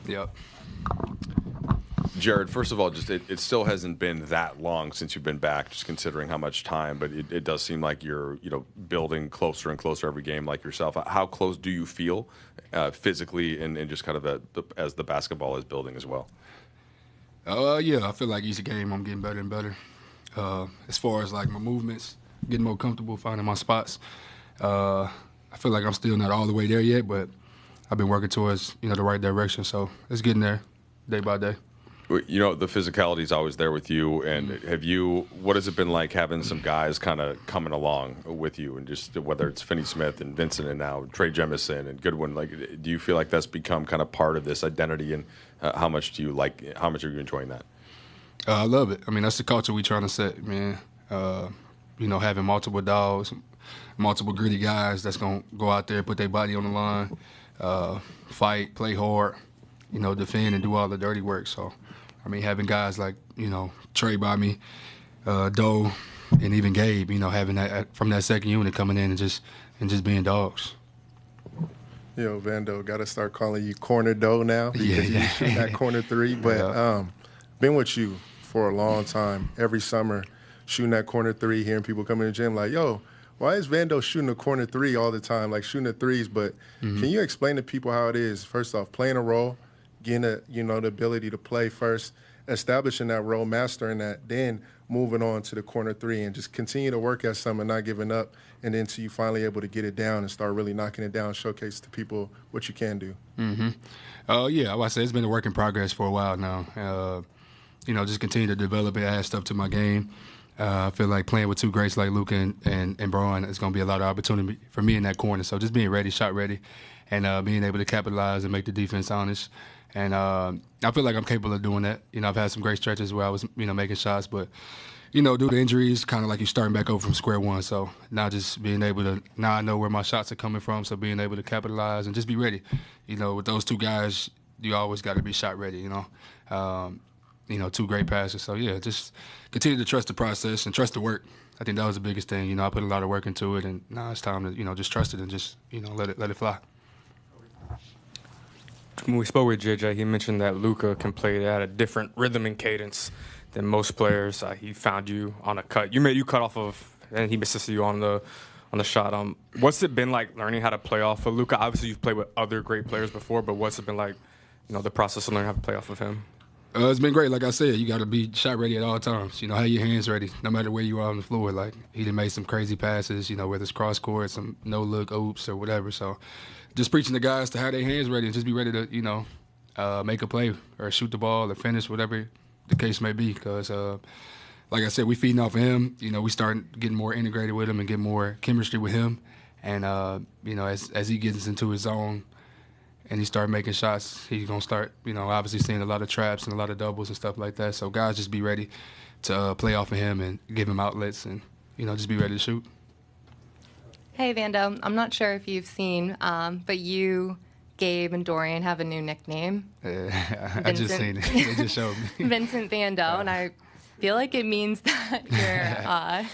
Yep. Jared, first of all, just it still hasn't been that long since you've been back, just considering how much time, but it does seem like you're building closer and closer every game like yourself. How close do you feel physically and just kind of as the basketball is building as well? Yeah, I feel like each game I'm getting better and better. As far as like my movements, getting more comfortable, finding my spots. I feel like I'm still not all the way there yet, but I've been working towards the right direction. So it's getting there day by day. The physicality is always there with you. And what has it been like having some guys kind of coming along with you, and just whether it's Finney Smith and Vincent and now Trey Jemison and Goodwin, like, do you feel like that's become kind of part of this identity, and how much are you enjoying that? I love it. I mean, that's the culture we trying to set, man. Having multiple dogs, multiple gritty guys that's going to go out there, put their body on the line, fight, play hard, defend and do all the dirty work. So, I mean, having guys like, Trey by me, Doe, and even Gabe, having that from that second unit coming in and just being dogs. Vando, got to start calling you Corner Doe now because you shoot that corner three. But been with you for a long time, every summer, shooting that corner three, hearing people come in the gym like, yo, why is Vando shooting a corner three all the time, like shooting the threes? But can you explain to people how it is, first off, playing a role, getting the ability to play first, establishing that role, mastering that, then moving on to the corner three and just continue to work at something, not giving up, and then until you finally able to get it down and start really knocking it down, showcase to people what you can do. Yeah, I say it's been a work in progress for a while now. Just continue to develop it, add stuff to my game. I feel like playing with two greats like Luka and Braun is going to be a lot of opportunity for me in that corner. So just being ready, shot ready, and being able to capitalize and make the defense honest. And I feel like I'm capable of doing that. I've had some great stretches where I was, making shots, but, due to injuries, kind of like you're starting back over from square one. So now just being able to, now I know where my shots are coming from, so being able to capitalize and just be ready. With those two guys, you always got to be shot ready, two great passes. So, yeah, just continue to trust the process and trust the work. I think that was the biggest thing. I put a lot of work into it, and now it's time to, just trust it and just, let it fly. When we spoke with JJ, he mentioned that Luka can play at a different rhythm and cadence than most players. He found you on a cut. You cut off of, and he assisted you on the shot. What's it been like learning how to play off of Luka? Obviously, you've played with other great players before, but what's it been like, the process of learning how to play off of him? It's been great. Like I said, you got to be shot ready at all times. Have your hands ready, no matter where you are on the floor. Like, he done made some crazy passes, whether it's cross court, some no-look oops or whatever. So just preaching to guys to have their hands ready and just be ready to, make a play or shoot the ball or finish, whatever the case may be. Because, like I said, we feeding off of him. We start getting more integrated with him and get more chemistry with him. And, as he gets into his zone and he start making shots, he's going to start, obviously seeing a lot of traps and a lot of doubles and stuff like that. So guys just be ready to play off of him and give him outlets and, just be ready to shoot. Hey, Vando, I'm not sure if you've seen, but you, Gabe, and Dorian have a new nickname. I just seen it. They just showed me. Vincent Vando, and I feel like it means that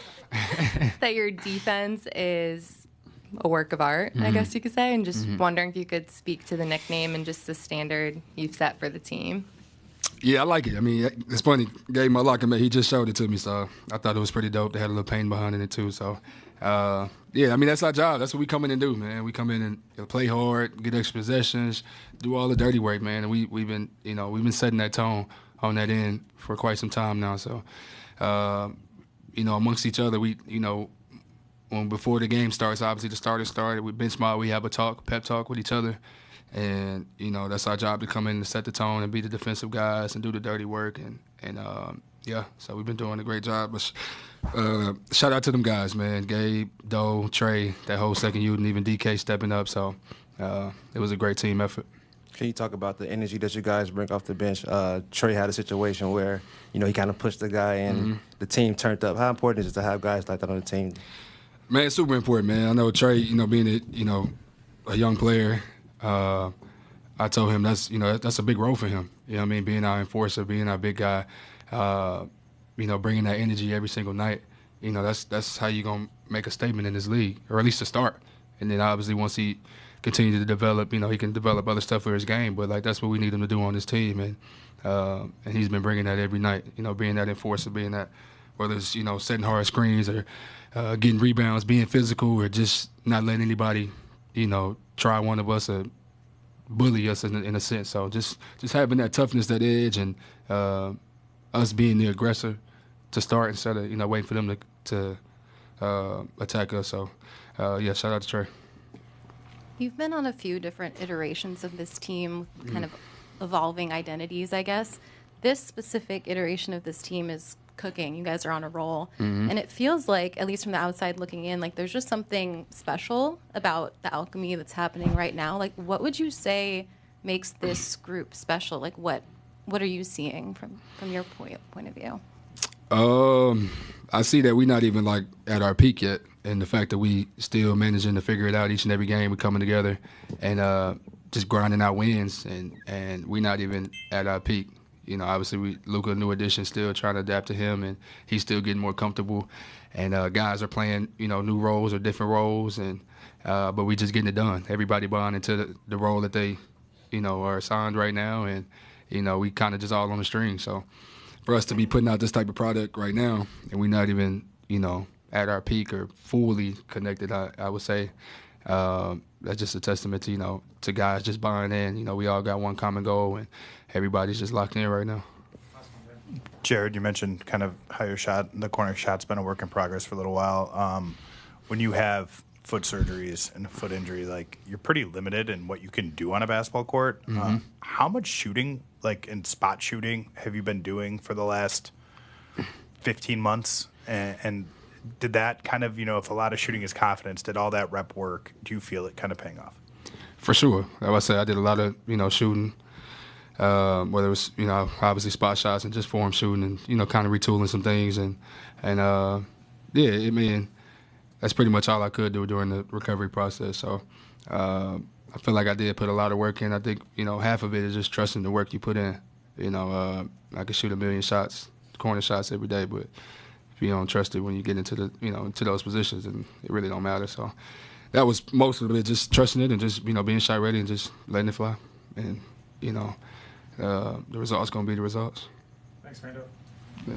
your defense is a work of art, I guess you could say, and just wondering if you could speak to the nickname and just the standard you've set for the team. Yeah, I like it. I mean, it's funny. Gabe, my locker mate, he just showed it to me, so I thought it was pretty dope. They had a little pain behind it, too, so... yeah, I mean, that's our job. That's what we come in and do, man. We come in and play hard, get extra possessions, do all the dirty work, man. And we've been setting that tone on that end for quite some time now. So, amongst each other, when before the game starts, obviously the starters started, we bench mob, we have a pep talk with each other. And, that's our job to come in and set the tone and be the defensive guys and do the dirty work. Yeah, so we've been doing a great job. But shout out to them guys, man. Gabe, Doe, Trey, that whole second unit, and even DK stepping up. So it was a great team effort. Can you talk about the energy that you guys bring off the bench? Trey had a situation where, he kind of pushed the guy and the team turned up. How important is it to have guys like that on the team? Man, it's super important, man. I know Trey, being a young player, I told him that's a big role for him. Being our enforcer, being our big guy, bringing that energy every single night. That's how you're going to make a statement in this league, or at least to start. And then obviously once he continue to develop. You know, he can develop other stuff for his game, but like that's what we need him to do on this team, and he's been bringing that every night. You know, being that enforcer, being that whether it's setting hard screens or getting rebounds, being physical, or just not letting anybody try one of us or bully us in a sense. So just having that toughness, that edge, and us being the aggressor to start instead of waiting for them to attack us. So yeah, shout out to Trey. You've been on a few different iterations of this team, kind of evolving identities, I guess. This specific iteration of this team is cooking. You guys are on a roll. And it feels like, at least from the outside looking in, like there's just something special about the alchemy that's happening right now. Like, what would you say makes this group special? Like, what are you seeing from your point of view? I see that we're not even like at our peak yet, and the fact that we still managing to figure it out each and every game. We're coming together and just grinding out wins, and we're not even at our peak. Obviously Luka, new addition, still trying to adapt to him, and he's still getting more comfortable. And guys are playing new roles or different roles, and but we just getting it done. Everybody buying into the role that they are assigned right now, and we kind of just all on the string. So for us to be putting out this type of product right now, and we're not even, at our peak or fully connected, I would say, that's just a testament to, to guys just buying in. We all got one common goal, and everybody's just locked in right now. Jared, you mentioned kind of how the corner shot's been a work in progress for a little while. When you have foot surgeries and a foot injury, like, you're pretty limited in what you can do on a basketball court. How much shooting, like in spot shooting, have you been doing for the last 15 months? And did that kind of, if a lot of shooting is confidence, did all that rep work, do you feel it kind of paying off? For sure. Like I said, I did a lot of, shooting, whether it was, obviously spot shots and just form shooting and, kind of retooling some things. And yeah, I mean, that's pretty much all I could do during the recovery process. So I feel like I did put a lot of work in. I think, half of it is just trusting the work you put in. I could shoot a million shots, corner shots every day, but if you don't trust it when you get into the, into those positions, then it really don't matter. So that was most of it, just trusting it and just, being shot ready and just letting it fly. And, the results going to be the results. Thanks, Fernando. Yeah.